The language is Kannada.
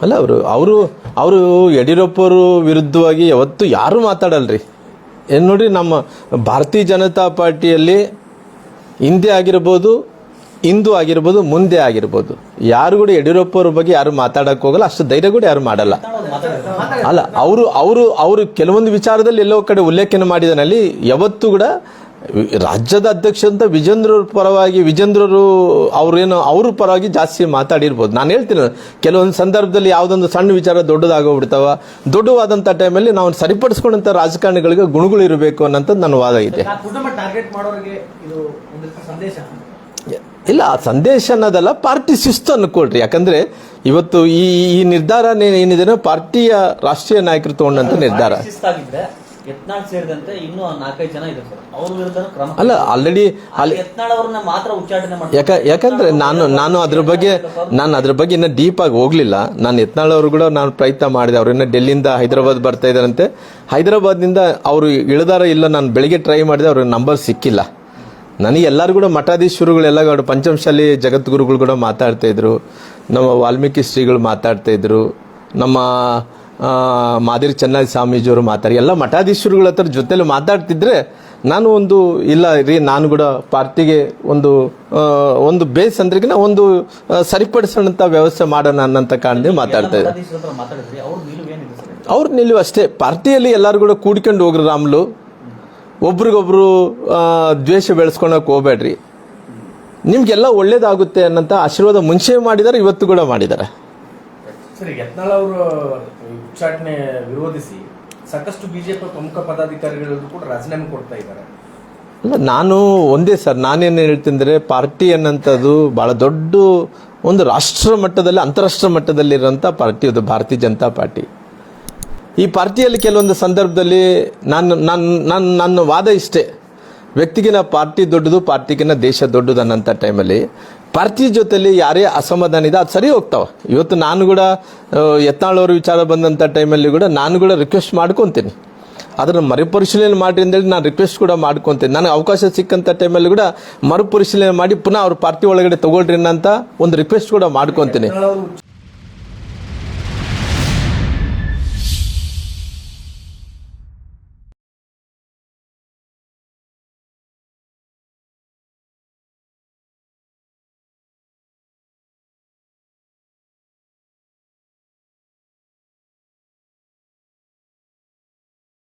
ಅಲ್ಲ ಅವರು ಯಡಿಯೂರಪ್ಪರು ವಿರುದ್ಧವಾಗಿ ಯಾವತ್ತು ಯಾರು ಮಾತಾಡಲ್ರಿ. ಏನು ನೋಡಿ, ನಮ್ಮ ಭಾರತೀಯ ಜನತಾ ಪಾರ್ಟಿಯಲ್ಲಿ ಹಿಂದೆ ಆಗಿರ್ಬೋದು, ಇಂದು ಆಗಿರ್ಬೋದು, ಮುಂದೆ ಆಗಿರ್ಬೋದು, ಯಾರು ಕೂಡ ಯಡಿಯೂರಪ್ಪವ್ರ ಬಗ್ಗೆ ಯಾರು ಮಾತಾಡಕ್ಕೆ ಹೋಗಲ್ಲ. ಅಷ್ಟು ಧೈರ್ಯ ಕೂಡ ಯಾರು ಮಾಡಲ್ಲ. ಅಲ್ಲ, ಅವರು ಕೆಲವೊಂದು ವಿಚಾರದಲ್ಲಿ ಎಲ್ಲೋ ಕಡೆ ಉಲ್ಲೇಖನ ಮಾಡಿದನಲ್ಲಿ ಯಾವತ್ತೂ ಕೂಡ ರಾಜ್ಯದ ಅಧ್ಯಕ್ಷ ಅಂತ ವಿಜೇಂದ್ರರು ಅವ್ರ ಪರವಾಗಿ ಜಾಸ್ತಿ ಮಾತಾಡಿರ್ಬೋದು. ನಾನು ಹೇಳ್ತೀನಿ, ಕೆಲವೊಂದು ಸಂದರ್ಭದಲ್ಲಿ ಯಾವುದೊಂದು ಸಣ್ಣ ವಿಚಾರ ದೊಡ್ಡದಾಗೋಗ್ಬಿಡ್ತಾವ. ದೊಡ್ಡವಾದಂಥ ಟೈಮಲ್ಲಿ ನಾವು ಸರಿಪಡಿಸ್ಕೊಂಡಂಥ ರಾಜಕಾರಣಿಗಳಿಗೆ ಗುಣಗಳು ಇರಬೇಕು ಅನ್ನೋಂಥದ್ದು ನನ್ನ ವಾದ ಇದೆ. ಇಲ್ಲ, ಸಂದೇಶ ಅನ್ನೋದಲ್ಲ, ಪಾರ್ಟಿ ಶಿಸ್ತು ಅನ್ಕೊಳ್ರಿ. ಯಾಕಂದ್ರೆ ಇವತ್ತು ಈ ನಿರ್ಧಾರ ಏನಿದೆ ಪಾರ್ಟಿಯ ರಾಷ್ಟ್ರೀಯ ನಾಯಕರು ತಗೊಂಡಂತ ನಿರ್ಧಾರ. ಯತ್ನಾಳ್ ಸೇರಿದಂತೆ ಇನ್ನೂ 4-5 ಜನ ಇದ್ದಾರೆ ಸರ್. ಅವ್ರ ವಿರುದ್ಧ ಕ್ರಮ ಅಲ್ಲ, ಆಲ್ರೆಡಿ ಯತ್ನಾಳ್ ಅವ್ರನ್ನ ಮಾತ್ರ ಉಚ್ಚಾಟನೆ ಮಾಡ್ತಾರೆ. ಯಾಕಂದ್ರೆ ನಾನು ಅದ್ರ ಬಗ್ಗೆ ಇನ್ನ ಡೀಪ್ ಆಗಿ ಹೋಗ್ಲಿಲ್ಲ. ನಾನು ಯತ್ನಾಳ್ ಅವರು ಕೂಡ ನಾನು ಪ್ರಯತ್ನ ಮಾಡಿದೆ. ಅವ್ರನ್ನ ಡೆಲ್ಲಿಯಿಂದ ಹೈದರಾಬಾದ್ ಬರ್ತಾ ಇದ್ದಾರಂತೆ. ಹೈದರಾಬಾದ್ನಿಂದ ಅವರು ಇಳಿದಾರ ಇಲ್ಲ, ನಾನು ಬೆಳಿಗ್ಗೆ ಟ್ರೈ ಮಾಡಿದೆ, ಅವ್ರ ನಂಬರ್ ಸಿಕ್ಕಿಲ್ಲ. ನನಗೆ ಎಲ್ಲರೂ ಕೂಡ ಮಠಾಧೀಶರುಗಳೆಲ್ಲ ಪಂಚಮಶಾಲಿ ಜಗದ್ಗುರುಗಳು ಕೂಡ ಮಾತಾಡ್ತಾ ಇದ್ರು, ನಮ್ಮ ವಾಲ್ಮೀಕಿ ಶ್ರೀಗಳು ಮಾತಾಡ್ತಾ ಇದ್ರು, ನಮ್ಮ ಮಾದಿರಿ ಚೆನ್ನಾಗಿ ಸ್ವಾಮೀಜಿಯವರು ಮಾತಾಡಿ ಎಲ್ಲ ಮಠಾಧೀಶರುಗಳ ಹತ್ರ ಜೊತೆಲಿ ಮಾತಾಡ್ತಿದ್ರೆ ನಾನು ಇಲ್ಲ ರೀ, ನಾನು ಕೂಡ ಪಾರ್ಟಿಗೆ ಒಂದು ಬೇಸ್ ಅಂದ್ರಿಗಿನ ಒಂದು ಸರಿಪಡಿಸೋಂಥ ವ್ಯವಸ್ಥೆ ಮಾಡೋಣ ಅನ್ನಂತ ಕಾರಣದಿಂದ ಮಾತಾಡ್ತಾ ಇದ್ದಾರೆ. ಅವ್ರ ನಿಲುವು ಅಷ್ಟೇ, ಪಾರ್ಟಿಯಲ್ಲಿ ಎಲ್ಲರೂ ಕೂಡ ಕೂಡ್ಕೊಂಡು ಹೋಗ್ರಿ ರಾಮ್ಲು, ಒಬ್ರಿಗೊಬ್ರು ದ್ವೇಷ ಬೆಳೆಸ್ಕೊಳಕ್ ಹೋಗ್ಬೇಡ್ರಿ, ನಿಮ್ಗೆಲ್ಲ ಒಳ್ಳೇದಾಗುತ್ತೆ ಅನ್ನಂತ ಆಶೀರ್ವಾದ ಮುಂಚೆ ಮಾಡಿದ್ದಾರೆ, ಇವತ್ತು ಕೂಡ ಮಾಡಿದ್ದಾರೆ. ಸರಿ, ಯತ್ನಾಳ್ ಅವರು ಉಚ್ಚಾಟನೆ ವಿರೋಧಿಸಿ ಸಾಕಷ್ಟು ಬಿಜೆಪಿ ಪ್ರಮುಖ ಪದಾಧಿಕಾರಿಗಳು ಕೂಡ ರಾಜೀನಾಮೆ ಕೊಡ್ತಾ ಇದ್ದಾರೆ. ಅಲ್ಲ, ನಾನು ಒಂದೇ ಸರ್, ನಾನೇನು ಹೇಳ್ತೀನಿ, ಪಾರ್ಟಿ ಅನ್ನೋಂಥದ್ದು ಬಹಳ ದೊಡ್ಡ ಒಂದು ರಾಷ್ಟ್ರ ಮಟ್ಟದಲ್ಲಿ, ಅಂತಾರಾಷ್ಟ್ರ ಮಟ್ಟದಲ್ಲಿ ಇರುವಂಥ ಪಾರ್ಟಿ ಅದು ಭಾರತೀಯ ಜನತಾ ಪಾರ್ಟಿ. ಈ ಪಾರ್ಟಿಯಲ್ಲಿ ಕೆಲವೊಂದು ಸಂದರ್ಭದಲ್ಲಿ ನನ್ನ ವಾದ ಇಷ್ಟೇ, ವ್ಯಕ್ತಿಗಿನ ಪಾರ್ಟಿ ದೊಡ್ಡದು, ಪಾರ್ಟಿಗಿನ ದೇಶ ದೊಡ್ಡದು ಅನ್ನೋಂಥ ಟೈಮಲ್ಲಿ ಪಾರ್ಟಿ ಜೊತೆಲಿ ಯಾರೇ ಅಸಮಾಧಾನ ಇದೆ ಅದು ಸರಿ ಹೋಗ್ತಾವ. ಇವತ್ತು ನಾನು ಕೂಡ ಯತ್ನಾಳ್ ಅವ್ರ ವಿಚಾರ ಬಂದಂಥ ಟೈಮಲ್ಲಿ ಕೂಡ ನಾನು ಕೂಡ ರಿಕ್ವೆಸ್ಟ್ ಮಾಡ್ಕೊತೀನಿ, ಅದನ್ನು ಮರುಪರಿಶೀಲನೆ ಮಾಡಿ ಅಂತೇಳಿ ನಾನು ರಿಕ್ವೆಸ್ಟ್ ಕೂಡ ಮಾಡ್ಕೊತೀನಿ. ನನಗೆ ಅವಕಾಶ ಸಿಕ್ಕಂಥ ಟೈಮಲ್ಲಿ ಕೂಡ ಮರುಪರಿಶೀಲನೆ ಮಾಡಿ ಪುನಃ ಅವ್ರ ಪಾರ್ಟಿ ಒಳಗಡೆ ತಗೊಳ್ರಿ ಅಂತ ಒಂದು ರಿಕ್ವೆಸ್ಟ್ ಕೂಡ ಮಾಡ್ಕೊತೀನಿ.